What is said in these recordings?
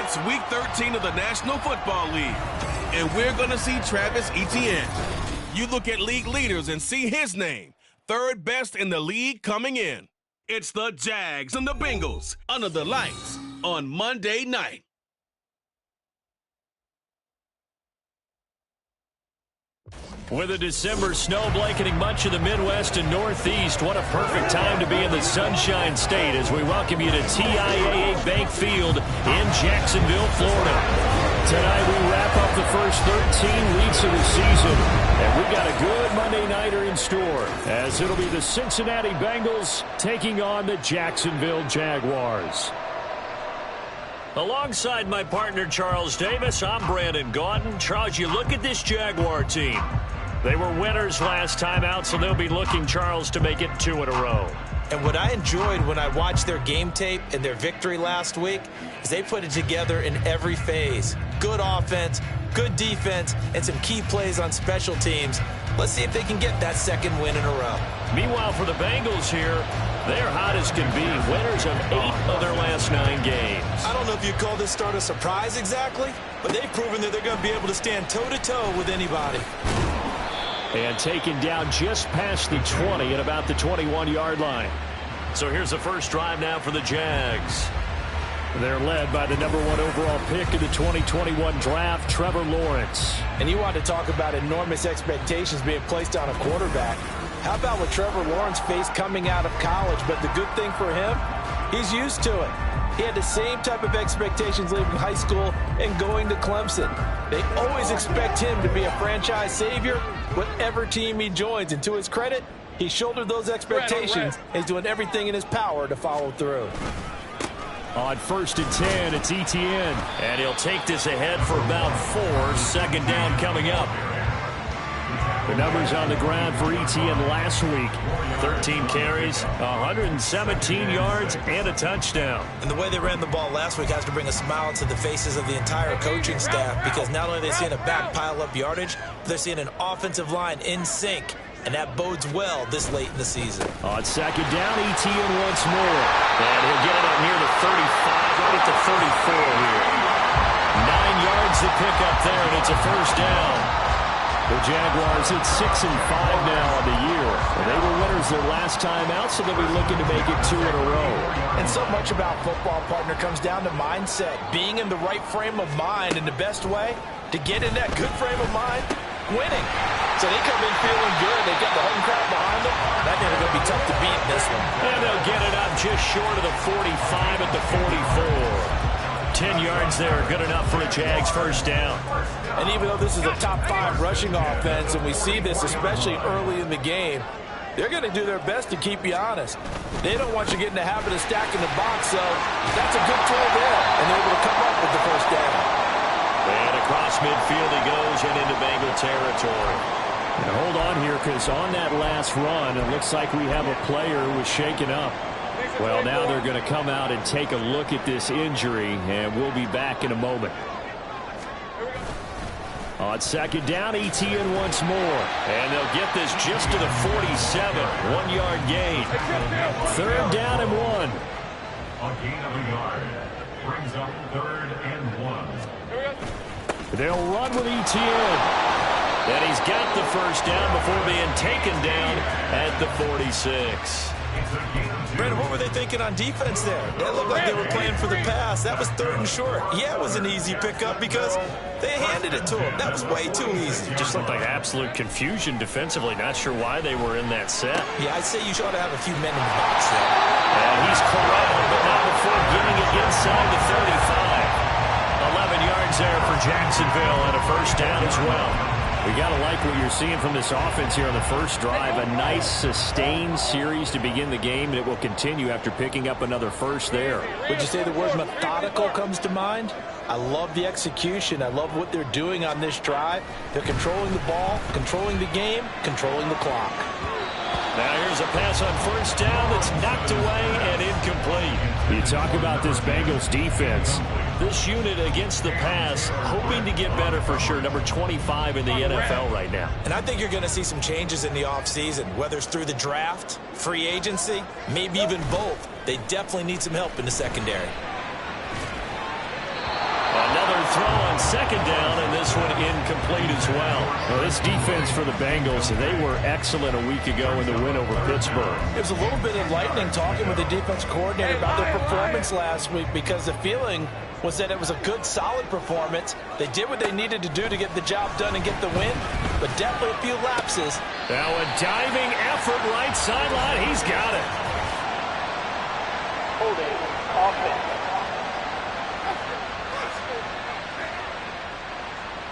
It's Week 13 of the National Football League, and we're going to see Travis Etienne. You look at league leaders and see his name, third best in the league coming in. It's the Jags and the Bengals under the lights on Monday night. With a December snow blanketing much of the Midwest and Northeast, what a perfect time to be in the Sunshine State as we welcome you to TIAA Bank Field in Jacksonville, Florida. Tonight we wrap up the first 13 weeks of the season, and we got a good Monday nighter in store as it'll be the Cincinnati Bengals taking on the Jacksonville Jaguars. Alongside my partner Charles Davis, I'm Brandon Gaudin. Charles, you look at this Jaguar team. They were winners last time out, so they'll be looking, Charles, to make it 2 in a row. And what I enjoyed when I watched their game tape and their victory last week is they put it together in every phase. Good offense, good defense, and some key plays on special teams. Let's see if they can get that second win in a row. Meanwhile, for the Bengals here, they're hot as can be. Winners of 8 of their last 9 games. I don't know if you'd call this start a surprise exactly, but they've proven that they're going to be able to stand toe-to-toe with anybody. And taken down just past the 20 at about the 21-yard line. So here's the first drive now for the Jags. They're led by the number 1 overall pick in the 2021 draft, Trevor Lawrence. And you want to talk about enormous expectations being placed on a quarterback. How about what Trevor Lawrence faced coming out of college? But the good thing for him, he's used to it. He had the same type of expectations leaving high school and going to Clemson. They always expect him to be a franchise savior, whatever team he joins. And to his credit, he shouldered those expectations. He's doing everything in his power to follow through. On 1st and 10, it's Etienne. And he'll take this ahead for about 4. Second down coming up. The numbers on the ground for Etienne last week. 13 carries, 117 yards, and a touchdown. And the way they ran the ball last week has to bring a smile to the faces of the entire coaching staff, because not only are they seeing a back pile up yardage, but they're seeing an offensive line in sync, and that bodes well this late in the season. On second down, Etienne once more. And he'll get it up near the 35, right at the 34 here. 9 yards to pick up there, and it's a first down. The Jaguars at 6-5 now on the year. They were winners their last time out, so they'll be looking to make it 2 in a row. And so much about football, partner, comes down to mindset. Being in the right frame of mind, and the best way to get in that good frame of mind, winning. So they come in feeling good. They got the home crowd behind them. I think they're going to be tough to beat in this one. And they'll get it up just short of the 45 at the 44. 10 yards there, good enough for a Jags first down. And even though this is a top-5 rushing offense, and we see this especially early in the game, they're going to do their best to keep you honest. They don't want you getting the habit of stacking the box, so that's a good throw there, and they're able to come up with the first down. And across midfield he goes and into Bengal territory. And hold on here, because on that last run, it looks like we have a player who was shaken up. Well, now they're going to come out and take a look at this injury, and we'll be back in a moment. On second down, Etienne once more. And they'll get this just to the 47. 1-yard gain. Third down and 1. A gain of a yard. Brings up 3rd and 1. They'll run with Etienne. And he's got the first down before being taken down at the 46. Brandon, what were they thinking on defense there? That looked like they were playing for the pass. That was 3rd and short. Yeah, it was an easy pickup because they handed it to him. That was way too easy. Just looked like absolute confusion defensively. Not sure why they were in that set. Yeah, I'd say you ought to have a few men in the box there. And he's corralled, but not before getting it inside the 35. 11 yards there for Jacksonville and a first down as well. We got to like what you're seeing from this offense here on the first drive. A nice sustained series to begin the game, and it will continue after picking up another first there. Would you say the word methodical comes to mind? I love the execution. I love what they're doing on this drive. They're controlling the ball, controlling the game, controlling the clock. Now here's a pass on first down that's knocked away and incomplete. You talk about this Bengals defense. This unit against the pass, hoping to get better for sure. Number 25 in the NFL right now. And I think you're going to see some changes in the offseason, whether it's through the draft, free agency, maybe even both. They definitely need some help in the secondary. on second down, and this one incomplete as well. Well, this defense for the Bengals, they were excellent a week ago in the win over Pittsburgh. It was a little bit enlightening talking with the defense coordinator about their performance last week, because the feeling was that it was a good, solid performance. They did what they needed to do to get the job done and get the win, but definitely a few lapses. Now a diving effort right sideline. He's got it. Holding offense.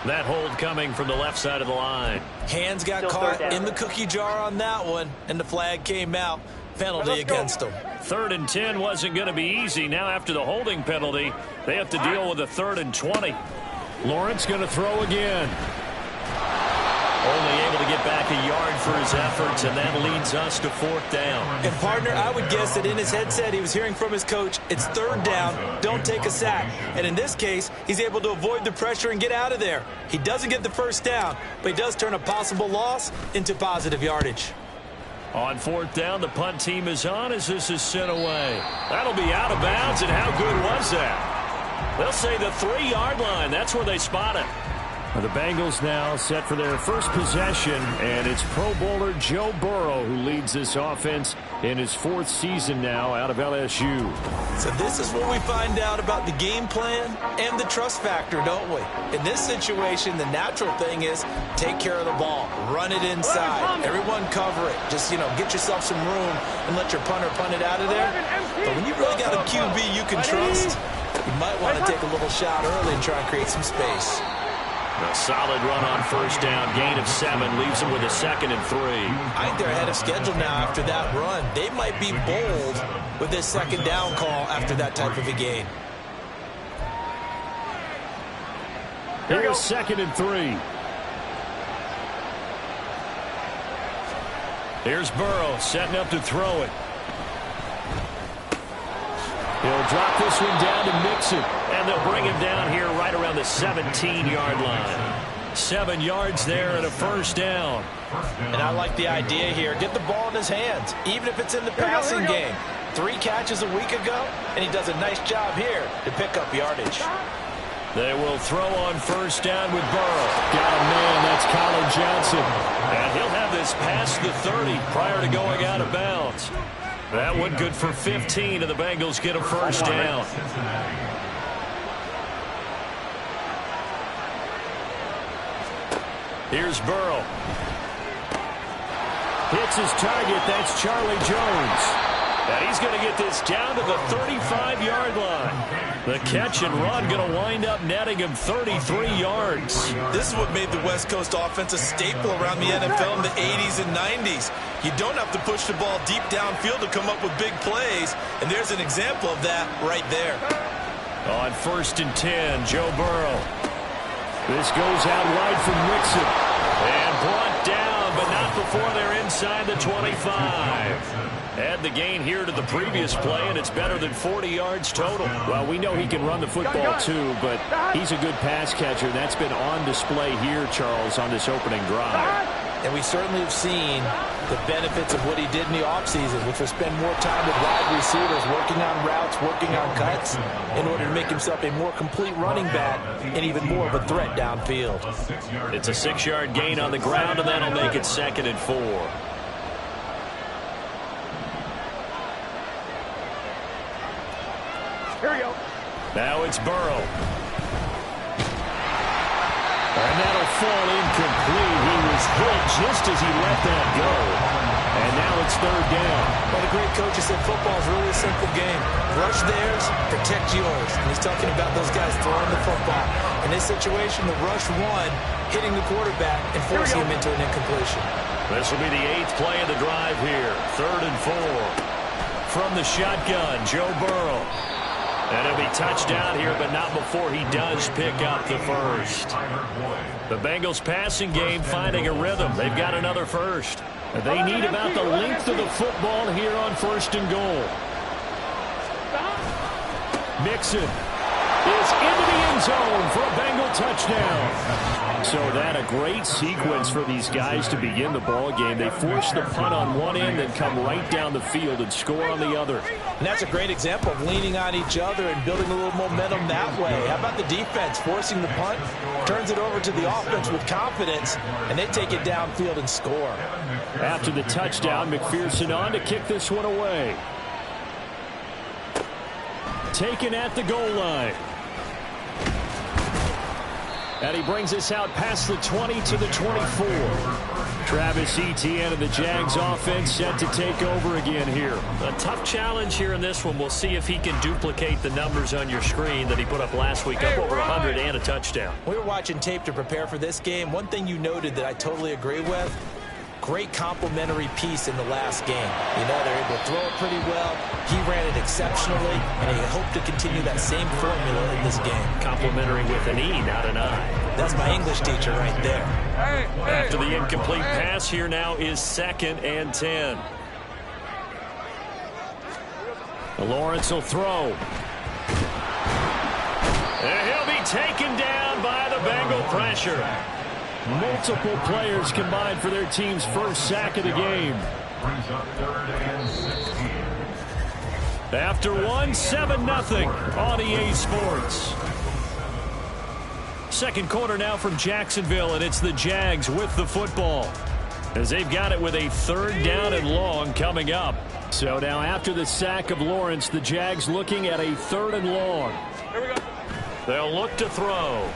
That hold coming from the left side of the line. Hands got caught in the cookie jar on that one, and the flag came out. Penalty against them. 3rd and 10 wasn't going to be easy. Now after the holding penalty, they have to deal with a 3rd and 20. Lawrence going to throw again. Only able to get back a yard for his efforts, and that leads us to 4th down. And, partner, I would guess that in his headset he was hearing from his coach, it's 3rd down, don't take a sack. And in this case, he's able to avoid the pressure and get out of there. He doesn't get the 1st down, but he does turn a possible loss into positive yardage. On 4th down, the punt team is on as this is sent away. That'll be out of bounds, and how good was that? They'll say the 3-yard line. That's where they spot it. The Bengals now set for their first possession, and it's Pro Bowler Joe Burrow who leads this offense in his 4th season now out of LSU. So this is what we find out about the game plan and the trust factor, don't we? In this situation, the natural thing is take care of the ball, run it inside, everyone cover it. Just, get yourself some room and let your punter punt it out of there. But when you really got a QB you can trust, you might want to take a little shot early and try and create some space. A solid run on 1st down, gain of 7, leaves them with a 2nd and 3. I think they're ahead of schedule now after that run. They might be bold with this 2nd down call after that type of a gain. Here's 2nd and 3. Here's Burrow setting up to throw it. He'll drop this one down to Mixon. And they'll bring him down here right around the 17-yard line. 7 yards there and a 1st down. And I like the idea here. Get the ball in his hands, even if it's in the passing game. 3 catches a week ago, and he does a nice job here to pick up yardage. They will throw on 1st down with Burrow. Got a man, that's Colin Johnson. And he'll have this past the 30 prior to going out of bounds. That one good for 15, and the Bengals get a 1st down. Here's Burrow. Hits his target. That's Charlie Jones. And he's going to get this down to the 35-yard line. The catch and run going to wind up netting him 33 yards. This is what made the West Coast offense a staple around the NFL in the 80s and 90s. You don't have to push the ball deep downfield to come up with big plays, and there's an example of that right there. On 1st and 10, Joe Burrow. This goes out wide from Mixon. And brought down, but not before they're inside the 25. Add the gain here to the previous play, and it's better than 40 yards total. Well, we know he can run the football too, but he's a good pass catcher. That's been on display here, Charles, on this opening drive. And we certainly have seen the benefits of what he did in the offseason, which was spend more time with wide receivers, working on routes, working on cuts, in order to make himself a more complete running back and even more of a threat downfield. It's a 6-yard gain on the ground, and that'll make it 2nd and 4. Here we go. Now it's Burrow. And that'll fall incomplete. He was hit just as he let that go. And now it's 3rd down. Well, the great coach said football is really a simple game. Rush theirs, protect yours. And he's talking about those guys throwing the football. In this situation, the rush one, hitting the quarterback and forcing him into an incompletion. This will be the 8th play of the drive here. 3rd and 4. From the shotgun, Joe Burrow. And it'll be touchdown here, but not before he does pick up the 1st. The Bengals passing game finding a rhythm. They've got another 1st. They need about the length of the football here on 1st and goal. Mixon. is into the end zone for a Bengal touchdown. So that a great sequence for these guys to begin the ball game. They force the punt on one end and come right down the field and score on the other. And that's a great example of leaning on each other and building a little momentum that way. How about the defense forcing the punt, turns it over to the offense with confidence, and they take it downfield and score. After the touchdown, McPherson on to kick this one away. Taken at the goal line. And he brings us out past the 20 to the 24. Travis Etienne and the Jags offense set to take over again here. A tough challenge here in this one. We'll see if he can duplicate the numbers on your screen that he put up last week, up over 100 and a touchdown. We were watching tape to prepare for this game. One thing you noted that I totally agree with, great complementary piece in the last game. You know, they're able to throw it pretty well. He ran it exceptionally, and he hoped to continue that same formula in this game. Complimentary with an E, not an I. That's my English teacher right there. After the incomplete pass, here now is 2nd and 10. Lawrence will throw. And he'll be taken down by the Bengal pressure. Multiple players combined for their team's first sack of the game. Brings up 3rd and 16. After 7-0 on EA Sports. Second quarter now from Jacksonville, and it's the Jags with the football, as they've got it with a 3rd down and long coming up. So now after the sack of Lawrence, the Jags looking at a 3rd and long. Here we go. They'll look to throw.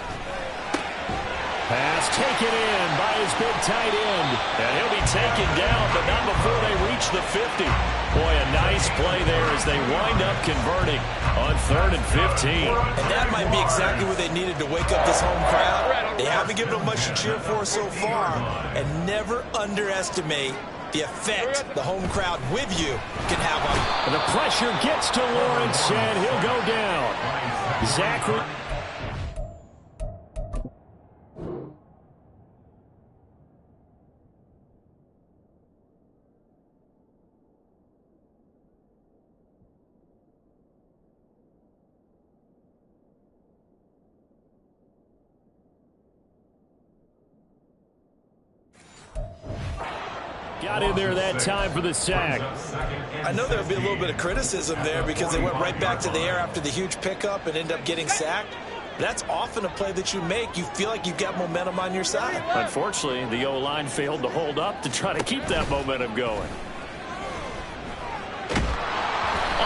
Pass taken in by his big tight end. And he'll be taken down, but not before they reach the 50. Boy, a nice play there as they wind up converting on 3rd and 15. And that might be exactly what they needed to wake up this home crowd. They haven't given them much to cheer for so far. And never underestimate the effect the home crowd with you can have on you. And the pressure gets to Lawrence, and he'll go down. Zachary. Got in there that time for the sack. I know there'll be a little bit of criticism there because they went right back to the air after the huge pickup and ended up getting sacked. That's often a play that you make. You feel like you've got momentum on your side. Unfortunately, the O-line failed to hold up to try to keep that momentum going.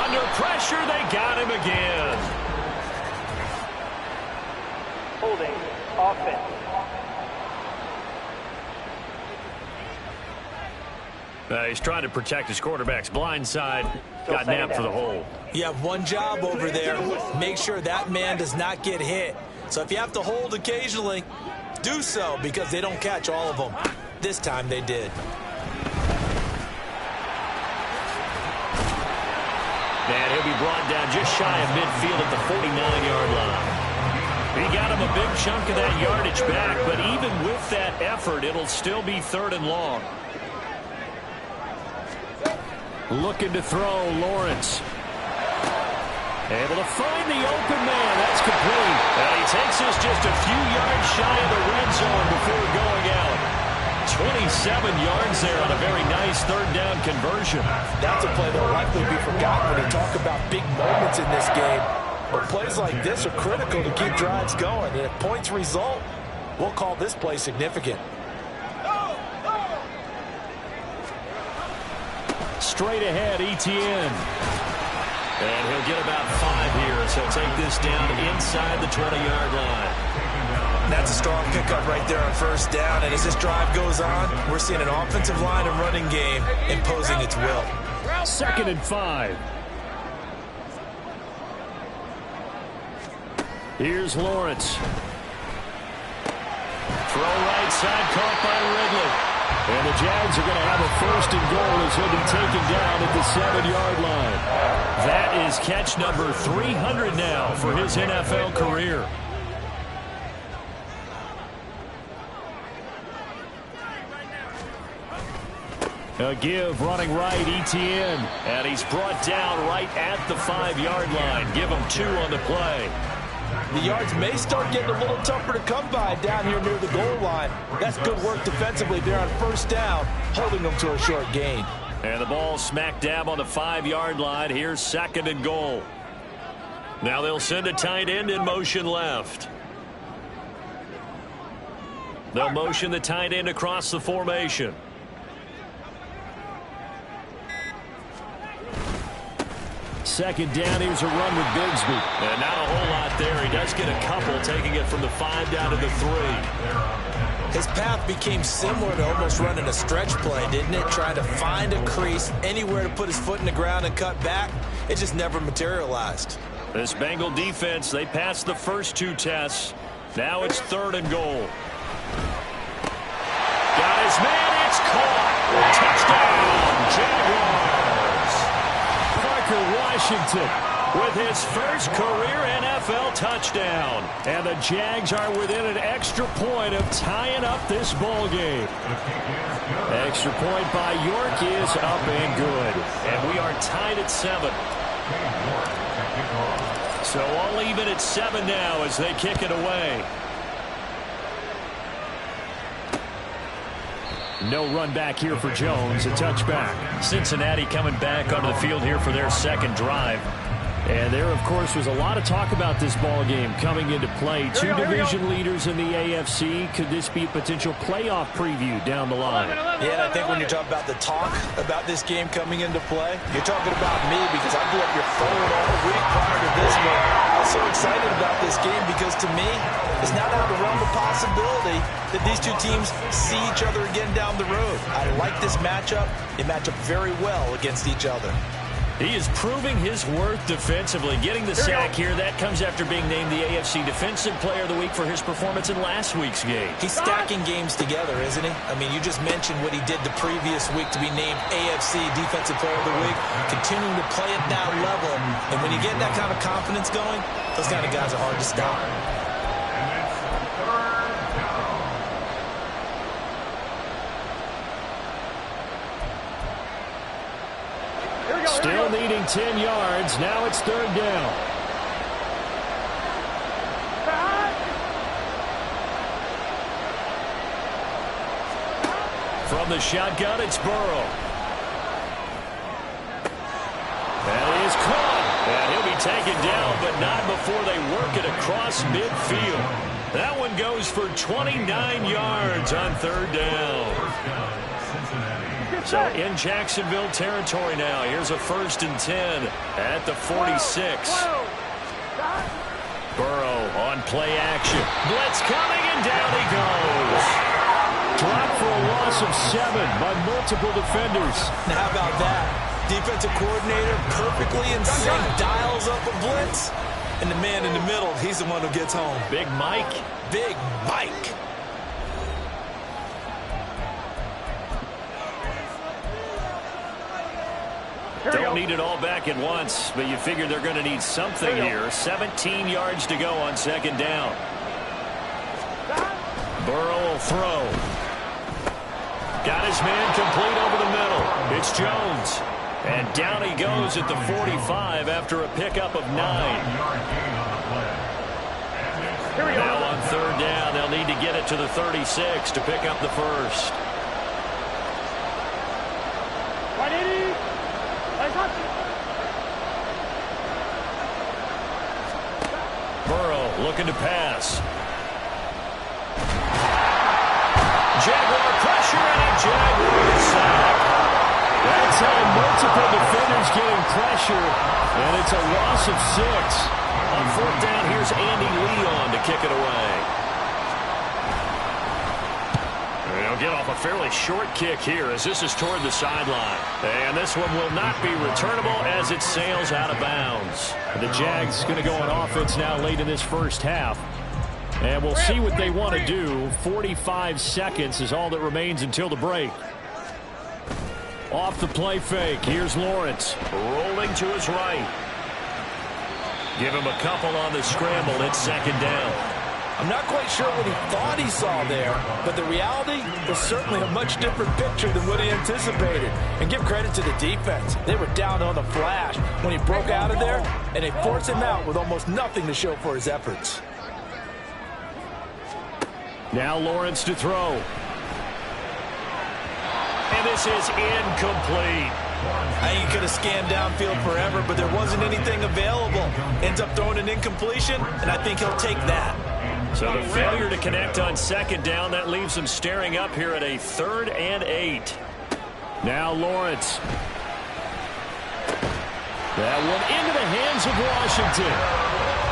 Under pressure, they got him again. Holding offense. He's trying to protect his quarterback's blind side. Got napped for the hole. You have one job over there. Make sure that man does not get hit. So if you have to hold occasionally, do so because they don't catch all of them. This time they did. And he'll be brought down just shy of midfield at the 49-yard line. He got him a big chunk of that yardage back, but even with that effort, it'll still be 3rd and long. Looking to throw, Lawrence. Able to find the open man. That's complete. And he takes us just a few yards shy of the red zone before going out. 27 yards there on a very nice 3rd down conversion. That's a play that will likely be forgotten when you talk about big moments in this game. But plays like this are critical to keep drives going. And if points result, we'll call this play significant. Straight ahead, Etienne. And he'll get about 5 here as he'll take this down inside the 20-yard line. That's a strong pickup right there on 1st down. And as this drive goes on, we're seeing an offensive line and running game imposing its will. 2nd and 5. Here's Lawrence. Throw right side, caught by Ridley. And the Jags are going to have a 1st and goal as he'll be taken down at the 7-yard line. That is catch number 300 now for his NFL career. A give running right, Etienne. And he's brought down right at the 5-yard line. Give him 2 on the play. The yards may start getting a little tougher to come by down here near the goal line. That's good work defensively there on first down, holding them to a short gain. And the ball smack dab on the 5-yard line. Here's 2nd and goal. Now they'll send a tight end in motion left. They'll motion the tight end across the formation. Second down, here's a run with Bigsby. And not a whole lot there. He does get a couple, taking it from the 5 down to the 3. His path became similar to almost running a stretch play, didn't it? Trying to find a crease, anywhere to put his foot in the ground and cut back. It just never materialized. This Bengal defense, they passed the first 2 tests. Now it's 3rd and goal. Got his man, it's caught. Touchdown, Jaguars. Parker Washington with his first career NFL touchdown. And the Jags are within an extra point of tying up this ball game. Extra point by York is up and good. And we are tied at 7. So all even at 7 now as they kick it away. No run back here for Jones, a touchback. Cincinnati coming back onto the field here for their 2nd drive. And there, of course, was a lot of talk about this ball game coming into play. 2 division leaders in the AFC. Could this be a potential playoff preview down the line? Yeah, and I think when you're talking about the talk about this game coming into play, you're talking about me because I blew up your phone all week prior to this one. I was so excited about this game because to me, it's not out of the realm of possibility that these 2 teams see each other again down the road. I like this matchup. They match up very well against each other. He is proving his worth defensively. Getting the sack here, that comes after being named the AFC Defensive Player of the Week for his performance in last week's game. He's stacking games together, isn't he? I mean, you just mentioned what he did the previous week to be named AFC Defensive Player of the Week, continuing to play at that level. And when you get that kind of confidence going, those kind of guys are hard to stop. Still needing 10 yards. Now it's 3rd down. From the shotgun, it's Burrow. And he is caught. And he'll be taken down, but not before they work it across midfield. That one goes for 29 yards on 3rd down. So in Jacksonville territory now. Here's a 1st and 10 at the 46. Burrow on play action. Blitz coming, and down he goes. Dropped for a loss of 7 by multiple defenders. Now how about that? Defensive coordinator perfectly in sync, dials up a blitz. And the man in the middle, he's the one who gets home. Big Mike. Big Mike. Don't need it all back at once, but you figure they're going to need something here. 17 yards to go on 2nd down. Burrow will throw. Got his man complete over the middle. It's Jones. And down he goes at the 45 after a pickup of 9. Now on 3rd down, they'll need to get it to the 36 to pick up the 1st. Burrow looking to pass. Jaguar pressure and a Jaguar sack. That's how multiple defenders getting pressure, and it's a loss of 6. On 4th down, here's Andy Leon to kick it away. They'll get off a fairly short kick here as this is toward the sideline. And this one will not be returnable as it sails out of bounds. The Jags going to go on offense now late in this first half. And we'll see what they want to do. 45 seconds is all that remains until the break. Off the play fake. Here's Lawrence. Rolling to his right. Give him a couple on the scramble. It's 2nd down. I'm not quite sure what he thought he saw there, but the reality was certainly a much different picture than what he anticipated. And give credit to the defense. They were down on the flash when he broke out of there, and they forced him out with almost nothing to show for his efforts. Now Lawrence to throw. And this is incomplete. I think he could have scanned downfield forever, but there wasn't anything available. Ends up throwing an incompletion, and I think he'll take that. So the failure to connect on second down, that leaves him staring up here at a 3rd and 8. Now Lawrence. That one into the hands of Washington.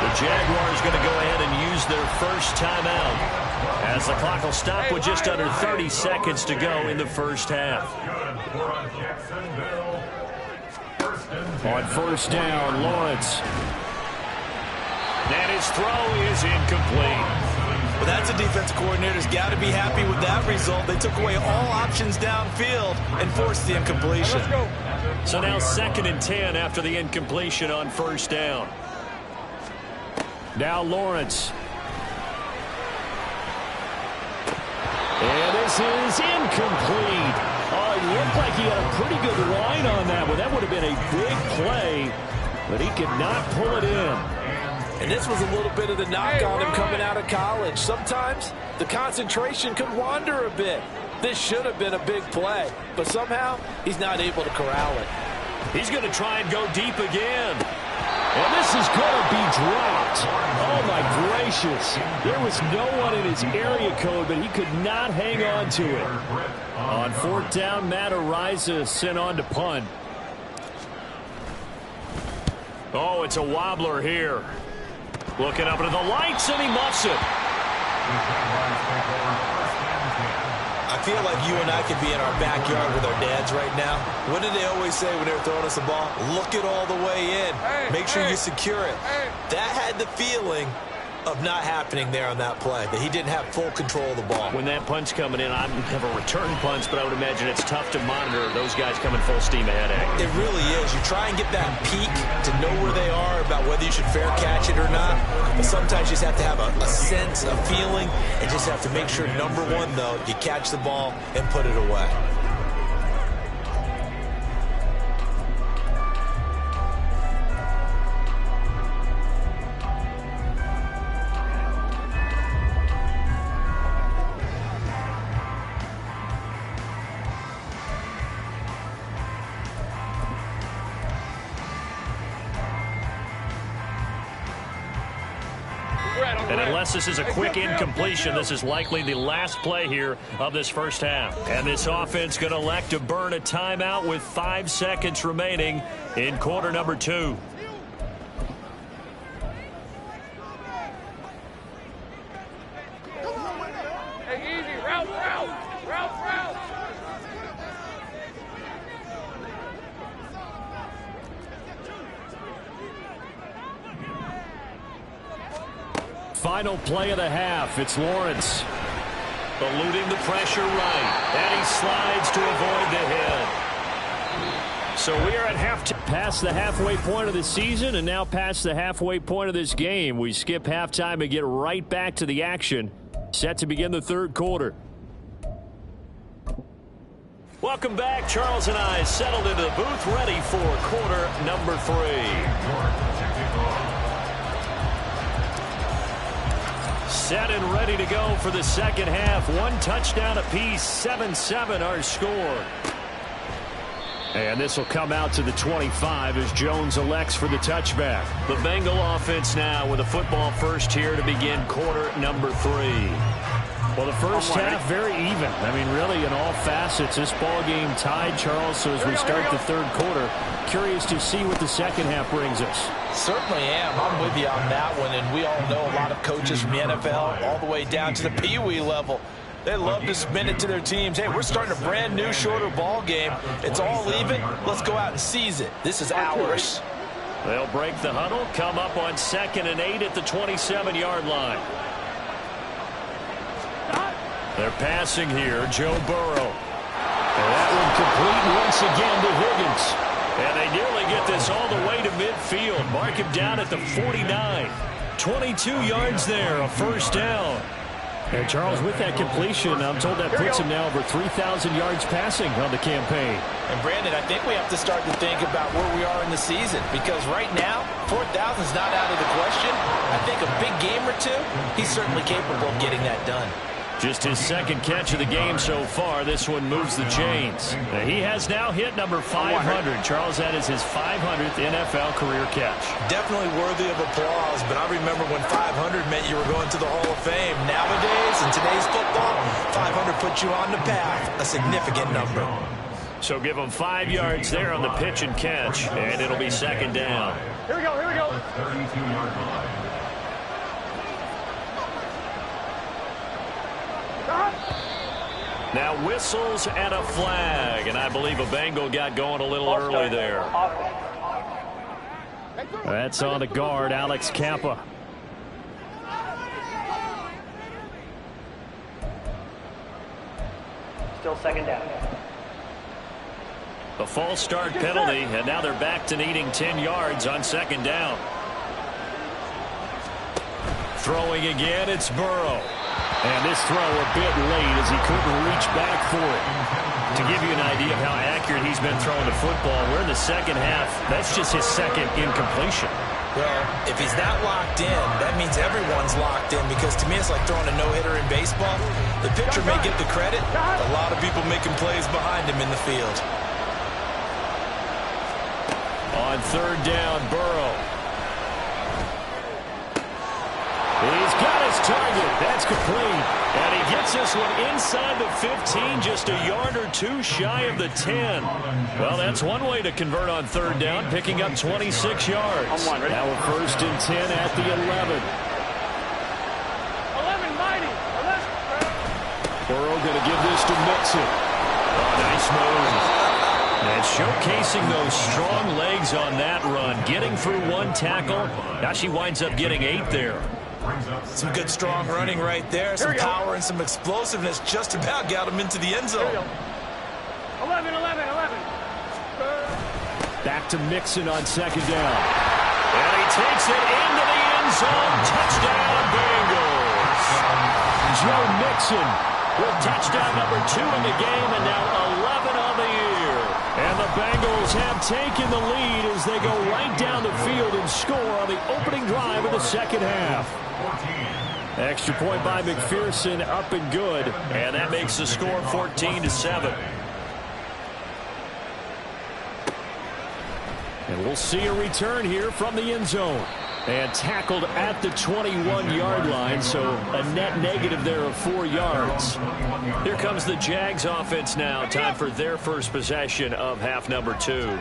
The Jaguars going to go ahead and use their first timeout, as the clock will stop with just under 30 seconds to go in the first half. On first down, Lawrence. And his throw is incomplete. Well, that's a defensive coordinator's got to be happy with that result. They took away all options downfield and forced the incompletion. So now 2nd and 10 after the incompletion on first down. Now Lawrence. And this is incomplete. Oh, it looked like he had a pretty good line on that one. That would have been a big play, but he could not pull it in. And this was a little bit of the knock on him coming out of college. Sometimes the concentration could wander a bit. This should have been a big play, but somehow he's not able to corral it. He's going to try and go deep again. And this is going to be dropped. Oh, my gracious. There was no one in his area code, but he could not hang on to it. On 4th down, Matt Ariza sent on to punt. Oh, it's a wobbler here. Looking up into the lights, and he muffs it. I feel like you and I could be in our backyard with our dads right now. What did they always say when they were throwing us the ball? Look it all the way in. Make sure you secure it. That had the feeling of not happening there on that play, that he didn't have full control of the ball. When that punt's coming in, I never return punts, but I would imagine it's tough to monitor those guys coming full steam ahead. It really is. You try and get that peek to know where they are, about whether you should fair catch it or not. But sometimes you just have to have a sense, a feeling, and just have to make sure, number one, though, you catch the ball and put it away. And unless this is a quick incompletion, this is likely the last play here of this first half. And this offense going to elect to burn a timeout with 5 seconds remaining in quarter number 2. Final play of the half. It's Lawrence. Eluding the pressure right. And he slides to avoid the hit. So we are at halftime. Past the halfway point of the season and now past the halfway point of this game. We skip halftime and get right back to the action. Set to begin the 3rd quarter. Welcome back. Charles and I settled into the booth, ready for quarter number 3. Set and ready to go for the second half. 1 touchdown apiece, 7-7 our score. And this will come out to the 25 as Jones elects for the touchback. The Bengal offense now with a football first here to begin quarter number 3. Well, the first half, very even. I mean, really, in all facets, this ball game tied, Charles. So as we start the 3rd quarter, curious to see what the second half brings us. Certainly am. I'm with you on that one. And we all know a lot of coaches from the NFL all the way down to the Pee-wee level. They love to spin it to their teams. Hey, we're starting a brand new, shorter ball game. It's all even. Let's go out and seize it. This is ours. They'll break the huddle, come up on 2nd and 8 at the 27-yard line. They're passing here, Joe Burrow. And that one complete once again to Higgins. And they nearly get this all the way to midfield. Mark him down at the 49. 22 yards there, a first down. And Charles, with that completion, I'm told that puts him now over 3,000 yards passing on the campaign. And Brandon, I think we have to start to think about where we are in the season, because right now, 4,000 is not out of the question. I think a big game or two, he's certainly capable of getting that done. Just his second catch of the game so far. This one moves the chains. He has now hit number 500. Charles, that is his 500th NFL career catch. Definitely worthy of applause, but I remember when 500 meant you were going to the Hall of Fame. Nowadays, in today's football, 500 puts you on the path, a significant number. So give him 5 yards there on the pitch and catch, and it'll be second down. Here we go, here we go. 32-yard line. Now whistles and a flag, and I believe a Bengal got going a little early there. That's on the guard, Alex Kappa. Still second down. The false start penalty, and now they're back to needing 10 yards on second down. Throwing again, it's Burrow. And this throw a bit late as he couldn't reach back for it. To give you an idea of how accurate he's been throwing the football, we're in the second half. That's just his second incompletion. Well, if he's not locked in, that means everyone's locked in, because to me it's like throwing a no-hitter in baseball. The pitcher may get the credit, a lot of people making plays behind him in the field. On third down, Burrow. He's got his target. That's complete. And he gets this one inside the 15, just a yard or two shy of the 10. Well, that's one way to convert on third down, picking up 26 yards. Now a 1st and 10 at the 11. 11, mighty. 11. Burrow going to give this to Mixon. Oh, nice move. And showcasing those strong legs on that run, getting through one tackle. Now she winds up getting 8 there. Some good strong running right there, some power and some explosiveness, just about got him into the end zone. 11. Back to Mixon on second down. And he takes it into the end zone. Touchdown, Bengals. Joe Mixon with touchdown number 2 in the game, and now 11 on the year. And the Bengals have taken the lead as they go right down the field and score on the opening drive of the second half. Extra point by McPherson, up and good. And that makes the score 14-7. And we'll see a return here from the end zone. And tackled at the 21-yard line, so a net negative there of 4 yards. Here comes the Jags offense now. Time for their first possession of half number 2.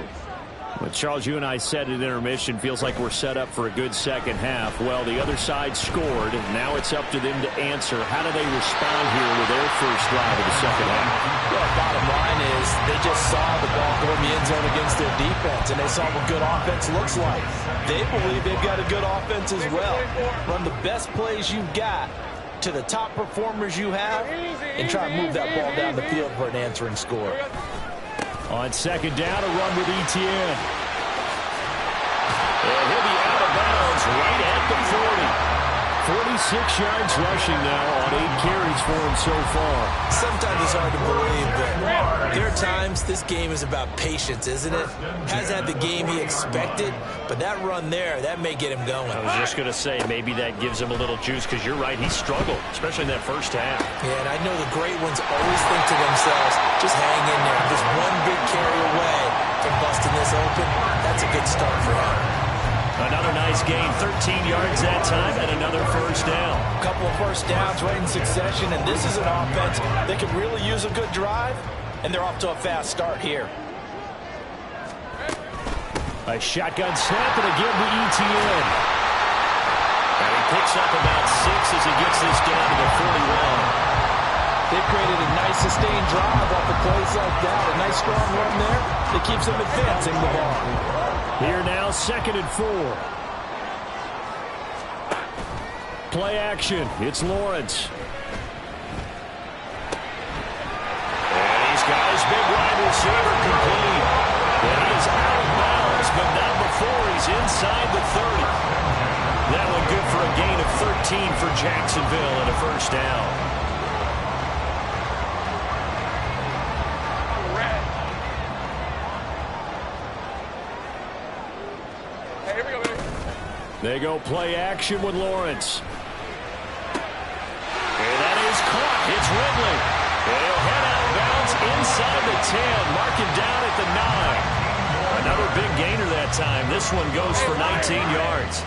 Well, Charles, you and I said at intermission, feels like we're set up for a good second half. Well, the other side scored, and now it's up to them to answer. How do they respond here with their first drive of the second half? Well, bottom line is they just saw the ball go in the end zone against their defense, and they saw what good offense looks like. They believe they've got a good offense as well. Run the best plays you've got to the top performers you have, and try and move that ball down the field for an answering score. On second down, a run with Etienne. And he'll be out of bounds right at the 40. 46 yards rushing now on 8 carries for him so far. Sometimes it's hard to believe, but there are times this game is about patience, isn't it? Hasn't had the game he expected, but that run there, that may get him going. I was just going to say, maybe that gives him a little juice, because you're right, he struggled, especially in that first half. Yeah, and I know the great ones always think to themselves, just hang in there. Just one big carry away from busting this open. That's a good start for him. Another nice gain, 13 yards that time, and another first down. A couple of first downs right in succession, and this is an offense that could really use a good drive, and they're off to a fast start here. A shotgun snap and again to Etienne. And he picks up about 6 as he gets this down to the 41. They've created a nice sustained drive off of plays like that. A nice strong run there that keeps them advancing the ball. Here now, 2nd and 4. Play action. It's Lawrence. And he's got his big wide receiver complete. And he is out of bounds, but not before he's inside the 30. That one good for for a gain of 13 for Jacksonville and a first down. They go play action with Lawrence. And that is caught. It's Ridley. And he'll head out of bounds inside the 10. Mark him down at the 9. Another big gainer that time. This one goes for 19 yards.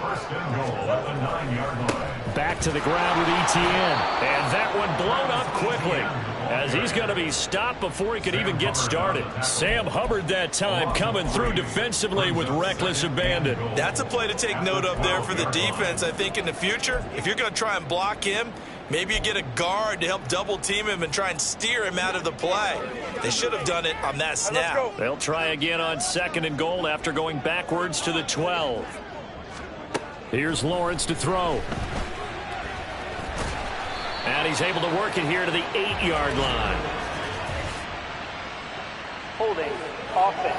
First and goal at the 9-yard line. Back to the ground with ETN. And that one blown up quickly, as he's going to be stopped before he could even get started. Sam Hubbard that time coming through defensively with reckless abandon. That's a play to take note of there for the defense, I think, in the future. If you're going to try and block him, maybe you get a guard to help double team him and try and steer him out of the play. They should have done it on that snap. They'll try again on 2nd and goal after going backwards to the 12. Here's Lawrence to throw. And he's able to work it here to the 8-yard line. Holding. Offense.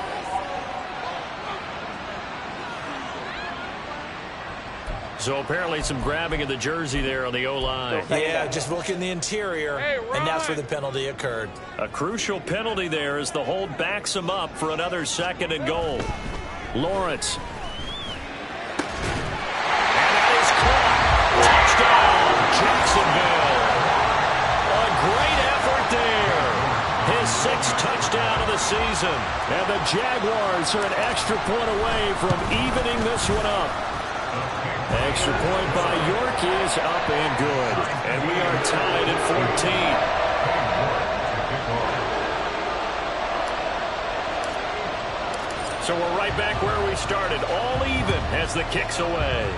So apparently some grabbing of the jersey there on the O-line. Yeah, just look in the interior, and that's where the penalty occurred. A crucial penalty there as the hold backs him up for another 2nd and goal. Lawrence. And that is caught. Touchdown, Jacksonville. A great effort there. His 6th touchdown of the season. And the Jaguars are an extra point away from evening this one up. Extra point by York is up and good. And we are tied at 14. So we're right back where we started. All even as the kick's away.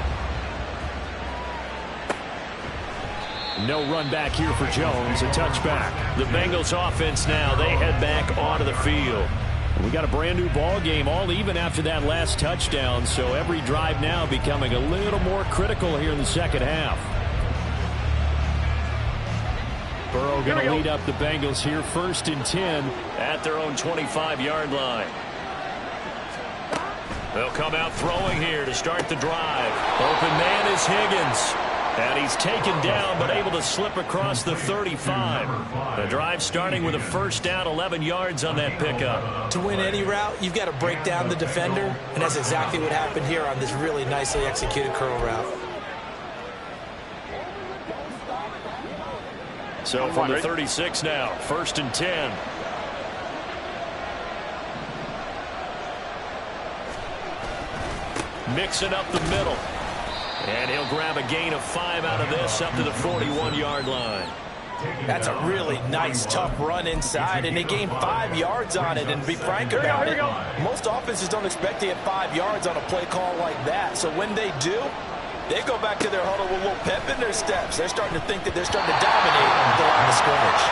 No run back here for Jones. A touchback. The Bengals offense now. They head back onto the field. We got a brand new ball game, all even after that last touchdown. So every drive now becoming a little more critical here in the second half. Burrow going to lead up the Bengals here, 1st and 10 at their own 25-yard line. They'll come out throwing here to start the drive. Open man is Higgins. And he's taken down, but able to slip across the 35. The drive starting with a first down, 11 yards on that pickup. To win any route, you've got to break down the defender, and that's exactly what happened here on this really nicely executed curl route. So from the 36 now, 1st and 10. Mixing up the middle. And he'll grab a gain of 5 out of this up to the 41-yard line. That's a really nice, tough run inside, and they gained 5 yards on it. And to be frank about it, most offenses don't expect to get 5 yards on a play call like that. So when they do, they go back to their huddle with a little pep in their steps. They're starting to think that they're starting to dominate the line of scrimmage.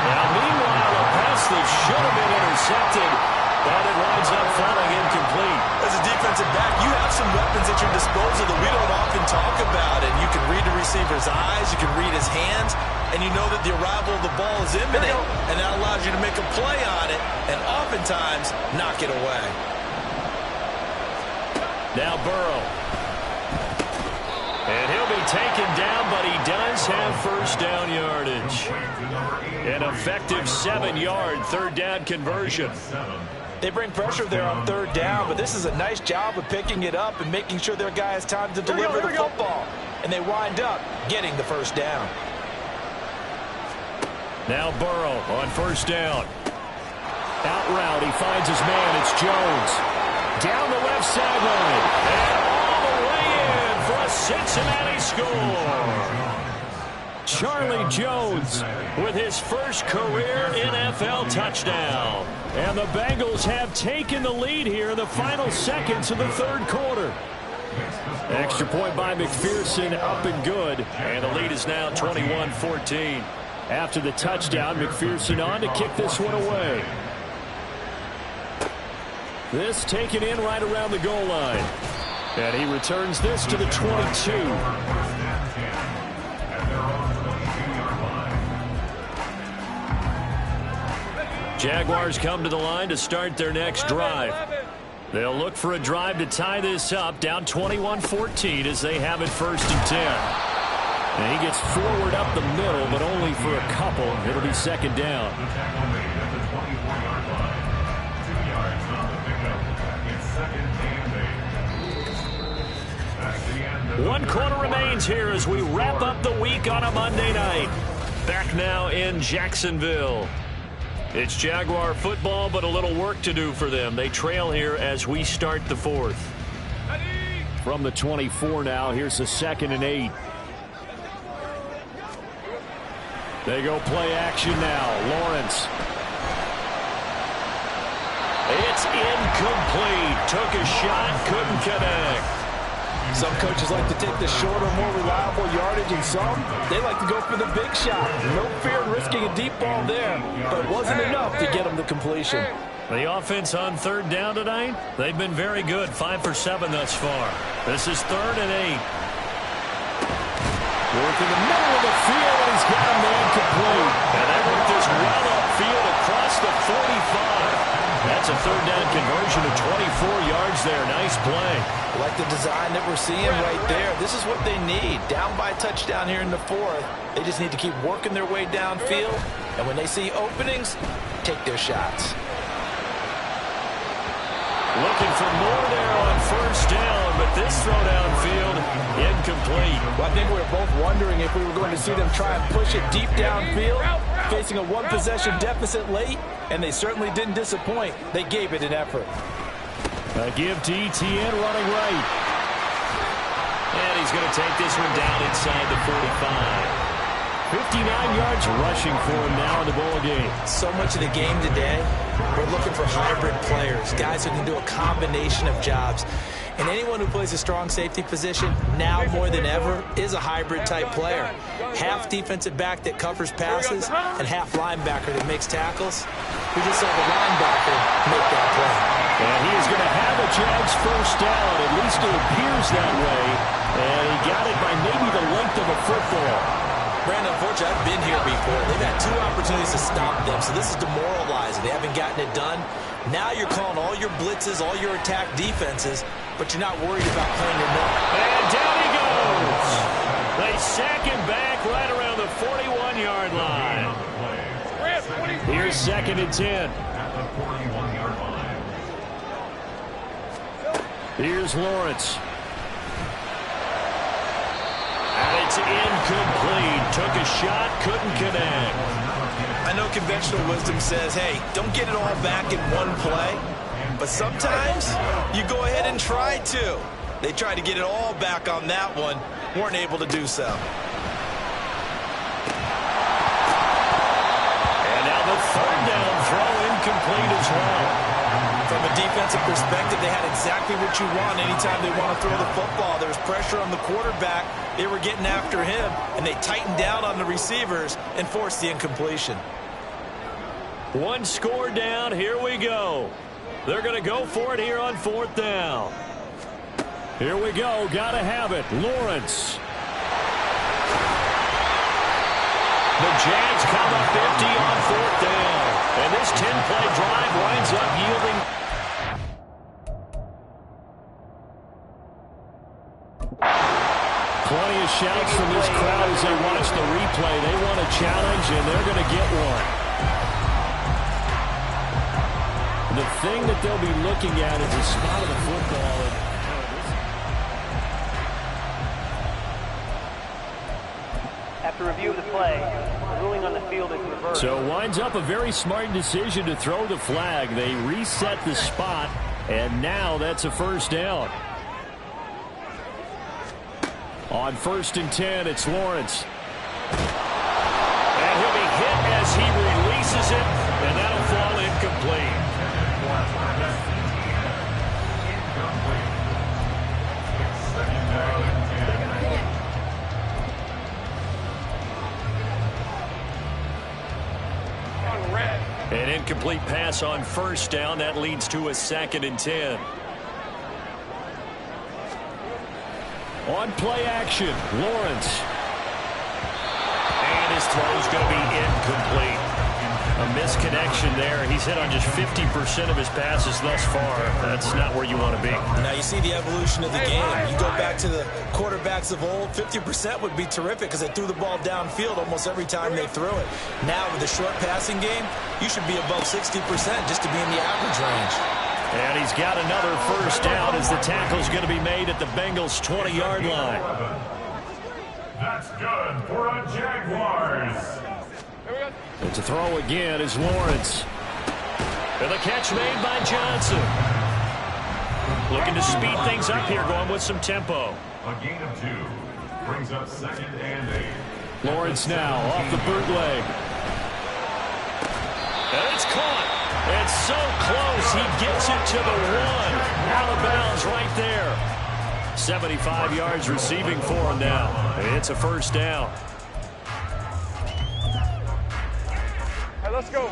Now, meanwhile, a pass that should have been intercepted, but it winds up falling incomplete. As a defensive back, you have some weapons at your disposal that we don't often talk about. And you can read the receiver's eyes, you can read his hands, and you know that the arrival of the ball is imminent, and that allows you to make a play on it and oftentimes knock it away. Now Burrow. And he'll be taken down, but he does have first down yardage. An effective 7-yard third down conversion. They bring pressure there on 3rd down, but this is a nice job of picking it up and making sure their guy has time to deliver the football. And they wind up getting the first down. Now Burrow on first down. Out route, he finds his man. It's Jones. Down the left sideline. And all the way in for a Cincinnati score. Charlie Jones with his first career NFL touchdown. And the Bengals have taken the lead here in the final seconds of the 3rd quarter. Extra point by McPherson, up and good. And the lead is now 21-14. After the touchdown, McPherson on to kick this one away. This taken in right around the goal line. And he returns this to the 22. Jaguars come to the line to start their next drive. They'll look for a drive to tie this up, down 21-14 as they have it 1st and 10. And he gets forward up the middle, but only for a couple. It'll be 2nd down. The tackle made at the 24-yard line. 2 yards on the pickup. It's 2nd and 8. At the end of 1 quarter remains here as we wrap up the week on a Monday night. Back now in Jacksonville. It's Jaguar football, but a little work to do for them. They trail here as we start the 4th. From the 24 now, here's the 2nd and 8. They go play action now. Lawrence. It's incomplete. Took a shot, couldn't connect. Some coaches like to take the shorter, more reliable yardage, and some, they like to go for the big shot. No fear in risking a deep ball there, but it wasn't enough to get them the completion. The offense on 3rd down tonight, they've been very good, 5 for 7 thus far. This is 3rd and 8. Work in the middle of the field, and he's got a man complete. And they work this well upfield across the 45. That's a 3rd down conversion of 24 yards there. Nice play. I like the design that we're seeing right there. This is what they need. Down by a touchdown here in the 4th. They just need to keep working their way downfield. And when they see openings, take their shots. Looking for more there on 1st down, but this throw downfield, incomplete. Well, I think we were both wondering if we were going to see them try and push it deep downfield, facing a 1-possession deficit late, and they certainly didn't disappoint. They gave it an effort. A give to ETN running right. And he's going to take this one down inside the 45. 59 yards rushing for him now in the ball game. So much of the game today, we're looking for hybrid players, guys who can do a combination of jobs. And anyone who plays a strong safety position, now more than ever, is a hybrid-type player. Half defensive back that covers passes and half linebacker that makes tackles. We just saw the linebacker make that play. And he is going to have a Jags 1st down. At least it appears that way. And he got it by maybe the length of a football. Brandon, unfortunately, I've been here before. They've had 2 opportunities to stop them, so this is demoralizing. They haven't gotten it done. Now you're calling all your blitzes, all your attack defenses, but you're not worried about playing your number. And down he goes. They sack him back right around the 41-yard line. Here's 2nd and 10. at the 41-yard line. Here's Lawrence. And it's incomplete. Took a shot, couldn't connect. I know conventional wisdom says, hey, don't get it all back in one play, but sometimes you go ahead and try to. They tried to get it all back on that one, weren't able to do so. And now the 3rd down throw incomplete as well. From a defensive perspective, they had exactly what you want anytime they want to throw the football. There was pressure on the quarterback. They were getting after him, and they tightened down on the receivers and forced the incompletion. 1 score down. Here we go. They're going to go for it here on 4th down. Here we go. Got to have it. Lawrence. The Jags come up 50 on 4th down. And this 10-play drive winds up yielding. Plenty of shouts from this crowd as they watch the replay. They want a challenge, and they're going to get one. The thing that they'll be looking at is the spot of the football. After review of the play, the ruling on the field is reversed. So winds up a very smart decision to throw the flag. They reset the spot, and now that's a 1st down. On 1st and 10, it's Lawrence. And he'll be hit as he releases it, and that'll fall incomplete. An incomplete pass on 1st down. That leads to a 2nd and 10. On play action, Lawrence. And his throw's going to be incomplete. A misconnection there. He's hit on just 50% of his passes thus far. That's not where you want to be. Now you see the evolution of the game. You go back to the quarterbacks of old, 50% would be terrific because they threw the ball downfield almost every time they threw it. Now with the short passing game, you should be above 60% just to be in the average range. And he's got another first down as the tackle's going to be made at the Bengals' 20-yard line. That's good for a Jaguars. And to throw again is Lawrence. And the catch made by Johnson. Looking to speed things up here, going with some tempo. A gain of 2 brings up 2nd and 8. Lawrence now off the bootleg. And it's caught. It's so close. He gets it to the 1. Out of bounds right there. 75 yards receiving for him now. It's a first down. Hey, let's go.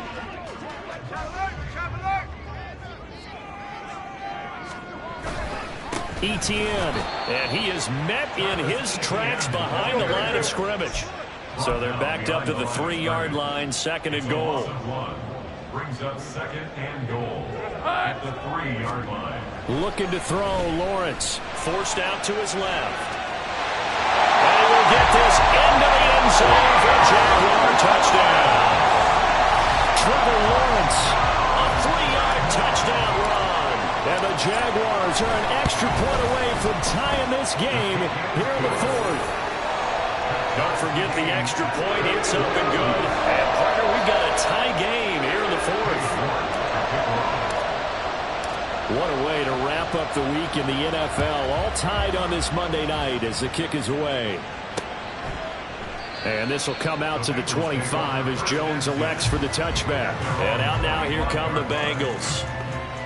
Etienne, and he is met in his tracks behind the line of scrimmage. So they're backed up to the 3-yard line, 2nd and goal. Brings up 2nd and goal at the 3-yard line. Looking to throw, Lawrence. Forced out to his left. And he will get this into the end zone for a Jaguar touchdown. Trevor Lawrence, a 3-yard touchdown run. And the Jaguars are an extra point away from tying this game here in the 4th. Don't forget the extra point. It's up and good. And, partner, we've got a tie game here in the 4th. What a way to wrap up the week in the NFL. All tied on this Monday night as the kick is away. And this will come out to the 25 as Jones elects for the touchback. And out now, here come the Bengals.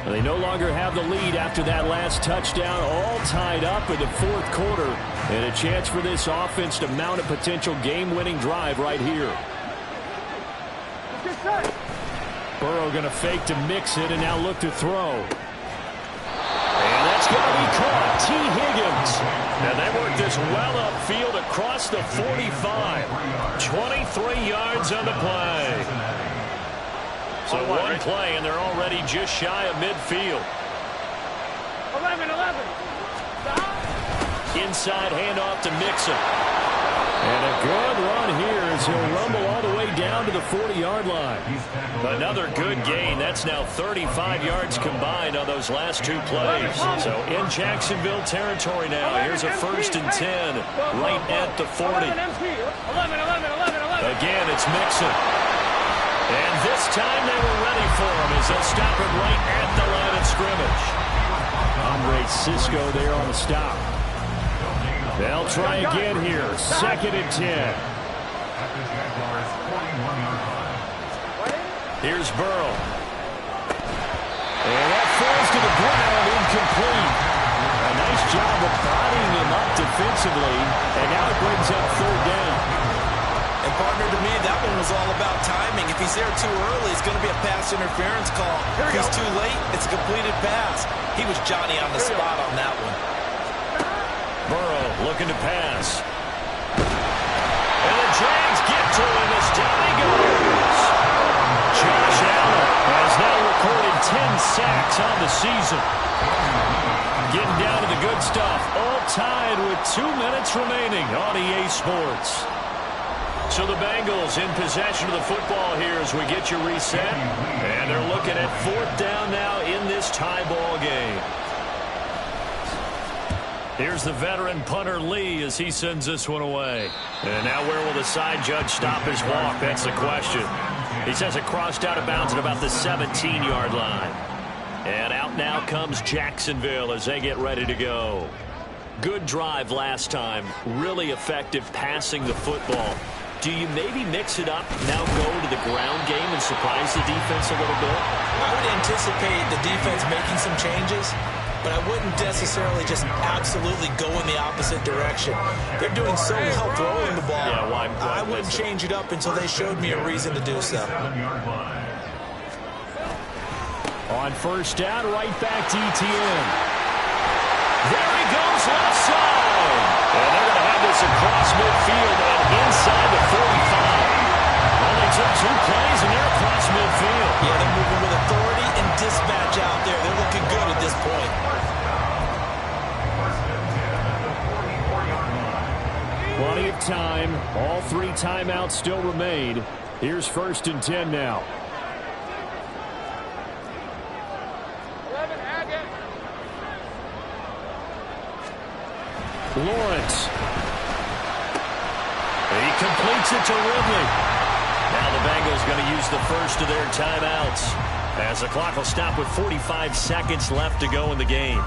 They no longer have the lead after that last touchdown, all tied up in the 4th quarter. And a chance for this offense to mount a potential game-winning drive right here. Burrow going to fake to mix it and now look to throw. And that's going to be caught. T. Higgins. And they work this well upfield across the 45. 23 yards on the play. So one play, and they're already just shy of midfield. 11. Inside handoff to Mixon. And a good run here as he'll rumble all the way down to the 40-yard line. Another good gain. That's now 35 yards combined on those last 2 plays. So in Jacksonville territory now. Here's a 1st and 10 right at the 40. Again, it's Mixon. And this time they were ready for him as they'll stop him right at the line of scrimmage. Andre Cisco there on the stop. They'll try again here. 2nd and 10. Here's Burrow. And that falls to the ground, incomplete. A nice job of bodying him up defensively. And now it brings up 3rd down. And partner, to me, that one was all about timing. If he's there too early, it's going to be a pass interference call. If he's too late, it's a completed pass. He was Johnny on the spot on that one. Burrow looking to pass. And the Jags get to him as down he goes. Josh Allen has now recorded 10 sacks on the season. Getting down to the good stuff. All tied with 2 minutes remaining on EA Sports. So the Bengals in possession of the football here as we get you reset. And they're looking at 4th down now in this tie ball game. Here's the veteran punter Lee as he sends this one away. And now where will the side judge stop his walk? That's the question. He says it crossed out of bounds at about the 17-yard line. And out now comes Jacksonville as they get ready to go. Good drive last time. Really effective passing the football. Do you maybe mix it up, now go to the ground game and surprise the defense a little bit? I would anticipate the defense making some changes, but I wouldn't necessarily just absolutely go in the opposite direction. They're doing so well throwing the ball. Yeah, why I wouldn't change it up until they showed me a reason to do so. On 1st down, right back to Etienne. There he goes, left side. And they're going to have this across midfield and inside the 45. Only it 2 plays, and they're across midfield. Yeah, they're moving with authority and dispatch out there. They're looking good at this point. Plenty of time. All 3 timeouts still remain. Here's 1st and 10 now. Lawrence. He completes it to Ridley. Now the Bengals going to use the first of their timeouts, as the clock will stop with 45 seconds left to go in the game.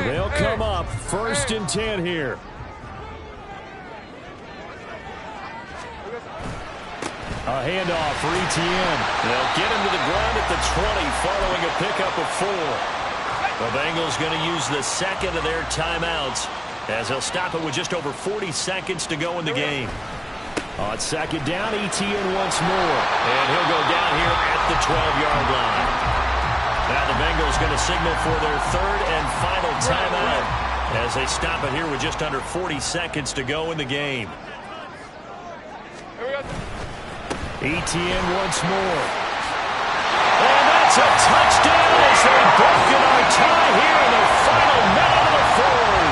They'll come up 1st and 10 here. A handoff for ETN. They'll get him to the ground at the 20 following a pickup of 4. The Bengals going to use the second of their timeouts, as they'll stop it with just over 40 seconds to go in the game. On 2nd down, ETN once more. And he'll go down here at the 12-yard line. Now the Bengals going to signal for their 3rd and final timeout, as they stop it here with just under 40 seconds to go in the game. ETN once more. And that's a touchdown as they broken our tie here in the final minute of the 4th.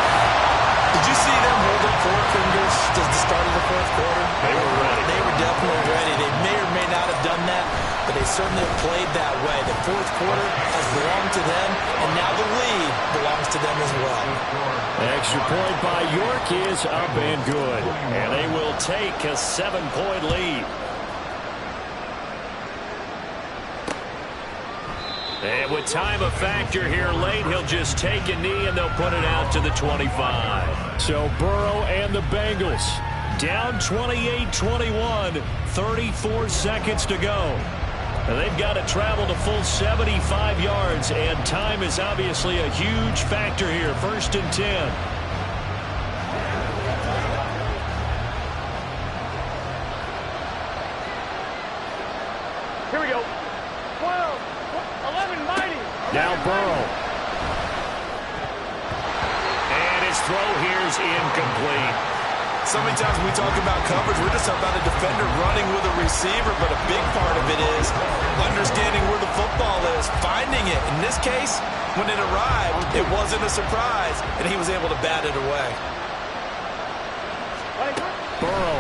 Did you see them hold up 4 fingers to the start of the 4th quarter? They were ready. They were definitely ready. They may or may not have done that, but they certainly have played that way. The 4th quarter has belonged to them, and now the lead belongs to them as well. Extra point by York is up and good. And they will take a 7-point lead. And with time a factor here late, he'll just take a knee and they'll put it out to the 25. So Burrow and the Bengals down 28-21, 34 seconds to go. And they've got to travel the full 75 yards, and time is obviously a huge factor here. 1st and 10. Here we go. 12, 11, mighty. Now Burrow. And his throw here is incomplete. So many times when we talk about coverage, we're just talking about a defender running with a receiver, but a big part of it is understanding where the football is, finding it. In this case, when it arrived, it wasn't a surprise, and he was able to bat it away. Burrow.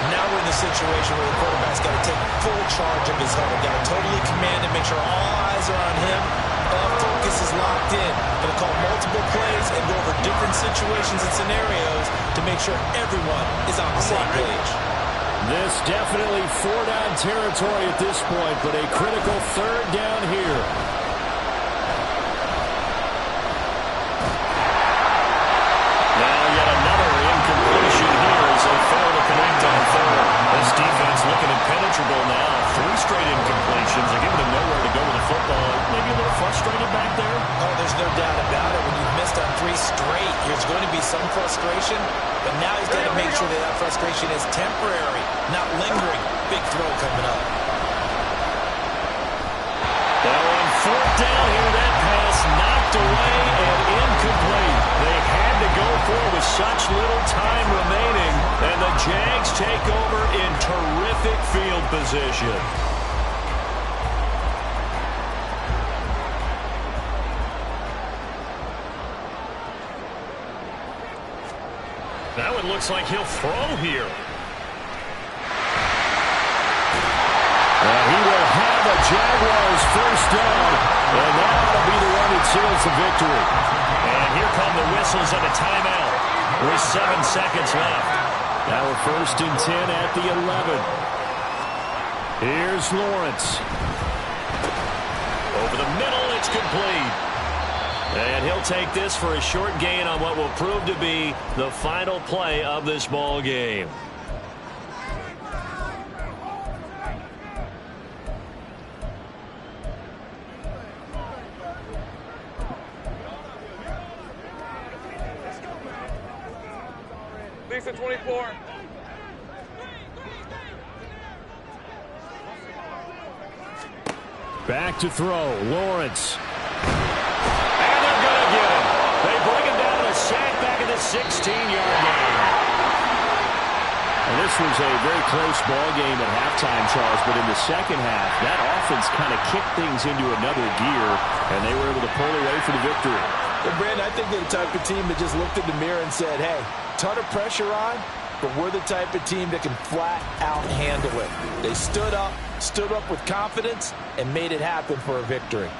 Now we're in the situation where the quarterback's got to take full charge of his huddle, got to totally command it, make sure all eyes are on him. All focus is locked in. Going to call multiple plays and go over different situations and scenarios to make sure everyone is on the same page. This definitely 4-down territory at this point, but a critical 3rd down here. Now yet another incompletion here as they fail to connect on 3rd. This defense looking impenetrable now. 3 straight incompletions. They're giving them nowhere to go with the football. Maybe a little frustrated back there. Oh, there's no doubt about it. When you've missed on 3 straight, there's going to be some frustration, but now he's got to make sure that frustration is temporary, not lingering. Big throw coming up. Now on 4th down here, that pass knocked away and incomplete. They had to go for it with such little time remaining, and the Jags take over in terrific field position. That one looks like he'll throw here. He will have a Jaguars 1st down, and that'll be the one that seals the victory. And here come the whistles and a timeout with 7 seconds left. Now we're 1st and 10 at the 11. Here's Lawrence. Over the middle, it's complete. And he'll take this for a short gain on what will prove to be the final play of this ball game. Lisa 24. Back to throw. Lawrence. And they're going to get him. They bring him down to a sack back at the 16-yard line. was a very close ball game at halftime, Charles, but in the second half, that offense kind of kicked things into another gear, and they were able to pull away for the victory. Well, Brandon, I think they're the type of team that just looked in the mirror and said, hey, ton of pressure on, but we're the type of team that can flat out handle it. They stood up with confidence, and made it happen for a victory.